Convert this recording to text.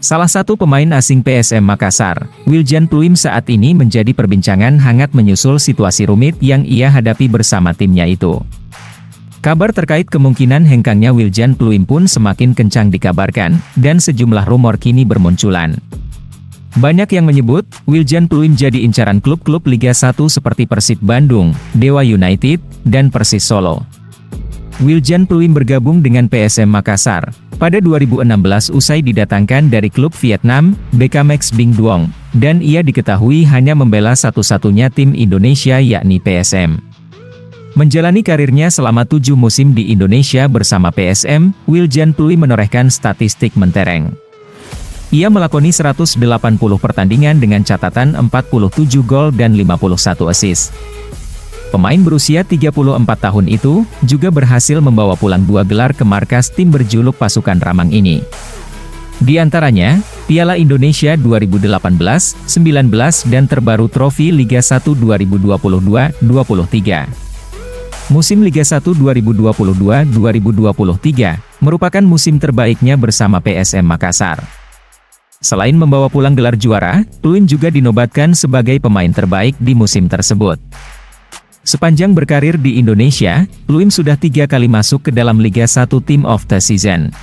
Salah satu pemain asing PSM Makassar, Wiljan Pluim saat ini menjadi perbincangan hangat menyusul situasi rumit yang ia hadapi bersama timnya itu. Kabar terkait kemungkinan hengkangnya Wiljan Pluim pun semakin kencang dikabarkan, dan sejumlah rumor kini bermunculan. Banyak yang menyebut, Wiljan Pluim jadi incaran klub-klub Liga 1 seperti Persib Bandung, Dewa United, dan Persis Solo. Wiljan Pluim bergabung dengan PSM Makassar pada 2016 usai didatangkan dari klub Vietnam, BK Max Binh Duong, dan ia diketahui hanya membela satu-satunya tim Indonesia yakni PSM. Menjalani karirnya selama 7 musim di Indonesia bersama PSM, Wiljan Pluim menorehkan statistik mentereng. Ia melakoni 180 pertandingan dengan catatan 47 gol dan 51 assist. Pemain berusia 34 tahun itu, juga berhasil membawa pulang 2 gelar ke markas tim berjuluk Pasukan Ramang ini. Di antaranya, Piala Indonesia 2018, 19 dan terbaru trofi Liga 1 2022-23. Musim Liga 1 2022-2023, merupakan musim terbaiknya bersama PSM Makassar. Selain membawa pulang gelar juara, Pluim juga dinobatkan sebagai pemain terbaik di musim tersebut. Sepanjang berkarir di Indonesia, Pluim sudah 3 kali masuk ke dalam Liga 1 Team of the Season.